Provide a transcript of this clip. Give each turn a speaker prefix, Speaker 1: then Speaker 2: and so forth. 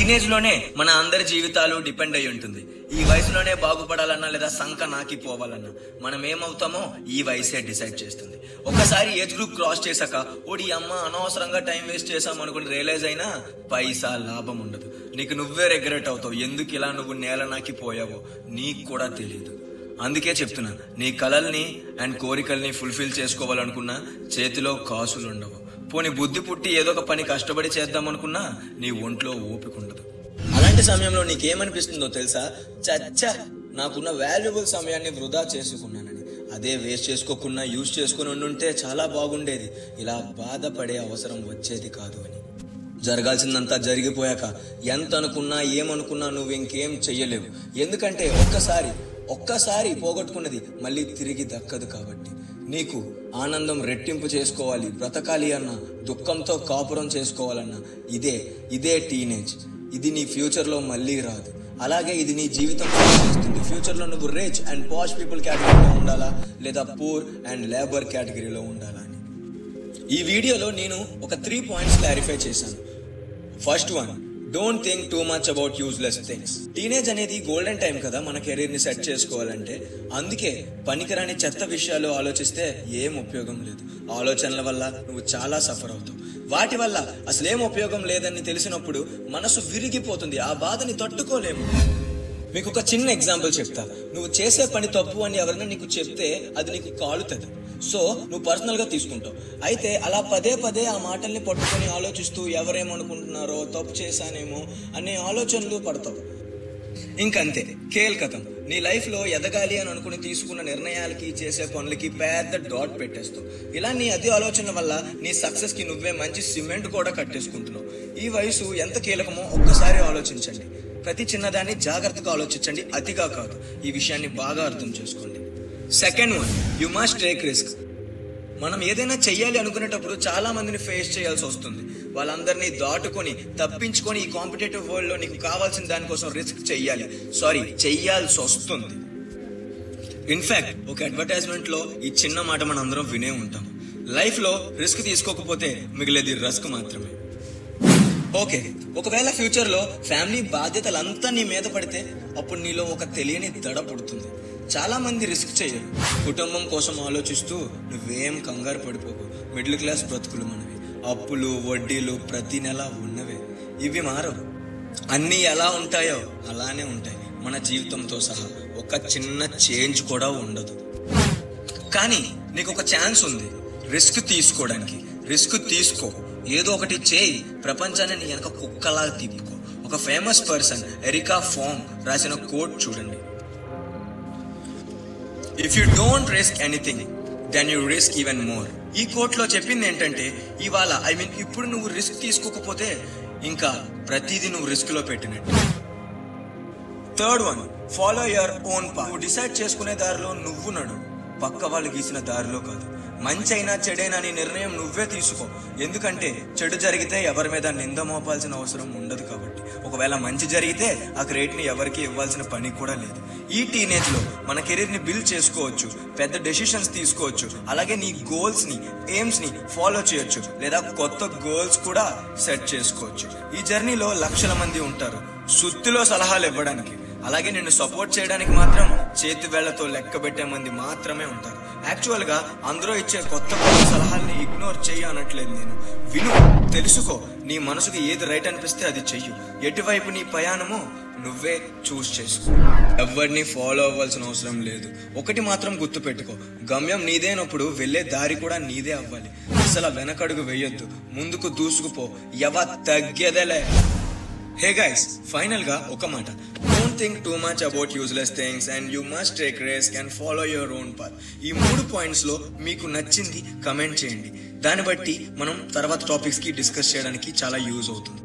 Speaker 1: Teenage లోనే మన అందరి జీవితాలు డిపెండ్ అయి ఉంటుంది. ఈ వయసులోనే బాగుపడాలన్నా లేదా సంక నాకిపోవాలన్నా మనం ఏమవుతామో ఈ వయసే డిసైడ్ చేస్తుంది. ఒక్కసారి ఏజ్ గ్రూప్ క్రాస్ చేశాక ఓడి అమ్మ అనవసరంగా టైం వేస్ట్ చేసాం అనుకుని రియలైజ్ అయినా పైసా లాభం ఉండదు. నీకు నువ్వే రిగ్రెట్ అవుతావు. ఎందుకు ఇలా నువ్వు నేల నాకిపోయావో నీకు కూడా తెలియదు. అందుకే చెప్తున్నాను, నీ కలల్ని అండ్ కోరికల్ని ఫుల్ఫిల్ చేసుకోవాలనుకున్నా చేతిలో కాసులు ఉండవు. పోనీ బుద్ధి పుట్టి ఏదో ఒక పని కష్టపడి చేద్దామనుకున్నా నీ ఒంట్లో ఓపిక ఉండదు. అలాంటి సమయంలో నీకేమనిపిస్తుందో తెలుసా? చచ్చా, నాకున్న వాల్యుబుల్ సమయాన్ని వృధా చేసుకున్నానని. అదే వేస్ట్ చేసుకోకుండా యూజ్ చేసుకుని ఉండుంటే చాలా బాగుండేది, ఇలా బాధపడే అవసరం వచ్చేది కాదు అని. జరగాల్సిందంతా జరిగిపోయాక ఎంత అనుకున్నా ఏమనుకున్నా నువ్వు ఇంకేం చెయ్యలేవు. ఎందుకంటే ఒక్కసారి పోగొట్టుకున్నది మళ్ళీ తిరిగి దక్కదు. కాబట్టి నీకు ఆనందం రెట్టింపు చేసుకోవాలి, బ్రతకాలి అన్నా, దుఃఖంతో కాపురం చేసుకోవాలన్నా ఇదే టీనేజ్. ఇది నీ ఫ్యూచర్ లో మళ్ళీ రాదు. అలాగే ఇది నీ జీవితం చేస్తుంది. ఫ్యూచర్ లో నువ్వు రిచ్ అండ్ పాష్ పీపుల్ కేటగిరీలో ఉండాలా లేదా పూర్ అండ్ లేబర్ కేటగిరీలో ఉండాలా అని ఈ వీడియోలో నేను ఒక 3 పాయింట్స్ క్లారిఫై చేశాను. First one, don't think too much about useless things. Teenage అనేది గోల్డెన్ టైం కదా మన కెరీర్ ని సెట్ చేసుకోవాలంటే. అందుకే పనికిరాని చెత్త విషయాలు ఆలోచిస్తే ఏం ఉపయోగం లేదు. ఆలోచనల వల్ల నువ్వు చాలా సఫర్ అవుతావు. వాటి వల్ల అసలేం ఉపయోగం లేదని తెలిసినప్పుడు మనసు విరిగిపోతుంది. ఆ బాధని తట్టుకోలేము. మీకు ఒక చిన్న ఎగ్జాంపుల్ చెప్తా. నువ్వు చేసే పని తప్పు అని ఎవరైనా నీకు చెప్తే అది నీకు కాలుతుంది. సో నువ్వు పర్సనల్ గా తీసుకుంటావు. అయితే అలా పదే ఆ మాటల్ని పట్టుకొని ఆలోచిస్తూ ఎవరేమనుకుంటున్నారో, తప్పు చేశానేమో అనే ఆలోచనలు పడతావు. ఇంకంతే, కథం. నీ లైఫ్ లో ఎదగాలి అని అనుకుని తీసుకున్న నిర్ణయాలకి, చేసే పనులకి పెద్ద డాట్ పెట్టేస్తావు. ఇలా నీ అతి ఆలోచనల వల్ల నీ సక్సెస్ కి నువ్వే మంచి సిమెంట్ కూడా కట్టేసుకుంటున్నావు. ఈ వయసు ఎంత కీలకమో ఒక్కసారి ఆలోచించండి. ప్రతి చిన్నదాన్ని జాగ్రత్తగా ఆలోచించండి, అతిగా కాదు. ఈ విషయాన్ని బాగా అర్థం చేసుకోండి. Second one, you must take risk. మనం ఏదైనా చెయ్యాలి అనుకునేటప్పుడు చాలా మందిని ఫేస్ చేయాల్సి వస్తుంది. వాళ్ళందరినీ దాటుకొని తప్పించుకొని ఈ కాంపిటేటివ్ వరల్డ్ లో నీకు కావాల్సిన దానికోసం రిస్క్ చెయ్యాల్సి వస్తుంది. ఇన్ఫాక్ట్ ఒక అడ్వర్టైజ్మెంట్ లో ఈ చిన్న మాట మనం అందరం వినే ఉంటాం. లైఫ్ లో రిస్క్ తీసుకోకపోతే మిగిలేది రస్క్ మాత్రమే. ఓకే, ఒకవేళ ఫ్యూచర్ లో ఫ్యామిలీ బాధ్యతలంతా నీ మీద పడితే అప్పుడు నీలో ఒక తెలియని దడ పుడుతుంది. చాలా మంది రిస్క్ చేయరు. కుటుంబం కోసం ఆలోచిస్తూ నువ్వేం కంగారు పడిపోకు. మిడిల్ క్లాస్ బ్రతుకులు మనవి. అప్పులు, వడ్డీలు ప్రతి నెల ఉన్నవే. ఇవి మారవు. అన్నీ ఎలా ఉంటాయో అలానే ఉంటాయి. మన జీవితంతో సహా ఒక చిన్న చేంజ్ కూడా ఉండదు. కానీ నీకు ఒక ఛాన్స్ ఉంది రిస్క్ తీసుకోవడానికి. రిస్క్ తీసుకో, ఏదో ఒకటి చేయి. ప్రపంచాన్ని నీ వెనక కుక్కలా తిప్పుకో. ఒక ఫేమస్ పర్సన్ ఎరికా ఫామ్ రాసిన కోట్ చూడండి. If you don't risk anything then you risk even more. ఈ కోట్ లో చెప్పింది ఏంటంటే ఇప్పుడు నువ్వు రిస్క్ తీసుకోకపోతే ఇంకా ప్రతిదీ నువ్వు రిస్క్ లో పెట్టినట్టు. Third one, follow your own path. నువ్వు డిసైడ్ చేసుకునే దారిలో నువ్వు నడు, పక్క వాళ్ళు గీసిన దారిలో కాదు. మంచి అయినా చెడైనా నీ నిర్ణయం నువ్వే తీసుకో. ఎందుకంటే చెడు జరిగితే ఎవరి మీద నింద మోపాల్సిన అవసరం ఉండదు. కాబట్టి ఒకవేళ మంచి జరిగితే ఆ క్రెడిట్ ని ఎవరికి ఇవ్వాల్సిన పని కూడా లేదు. ఈ టీనేజ్ లో మన కెరీర్ ని బిల్డ్ చేసుకోవచ్చు, పెద్ద డెసిషన్స్ తీసుకోవచ్చు. అలాగే నీ గోల్స్ ని, ఎయిమ్స్ ని ఫాలో చేయొచ్చు, లేదా కొత్త గోల్స్ కూడా సెట్ చేసుకోవచ్చు. ఈ జర్నీలో లక్షల మంది ఉంటారు సుత్తిలో సలహాలు ఇవ్వడానికి. అలాగే నిన్ను సపోర్ట్ చేయడానికి మాత్రం చేతి వేళ్లతో లెక్క పెట్టే మంది మాత్రమే ఉంటారు. యాక్చువల్ గా అందరూ ఇచ్చే కొత్త సలహాల్ని ఇగ్నోర్ చేయనట్లేదు నేను. విను, తెలుసుకో. నీ మనసుకు ఏది రైట్ అనిపిస్తే అది చెయ్యు. ఎటువైపు నీ ప్రయాణమో నువ్వే చూస్ చేసుకో. ఎవరిని ఫాలో అవ్వాల్సిన అవసరం లేదు. ఒకటి మాత్రం గుర్తు పెట్టుకో, గమ్యం నీదేనప్పుడు వెళ్లే దారి కూడా నీదే అవ్వాలి. అసలు వెనకడుగు వెయ్యొద్దు, ముందుకు దూసుకుపో. తగ్గేదేలే. హే గైస్, ఫైనల్ గా ఒక మాట, don't think too much about useless things and you must take risk and follow your own path. ఈ 3 పాయింట్స్ లో మీకు నచ్చింది కమెంట్ చేయండి. దాన్ని బట్టి మనం తర్వాత టాపిక్స్ కి డిస్కస్ చేయడానికి చాలా యూజ్ అవుతుంది.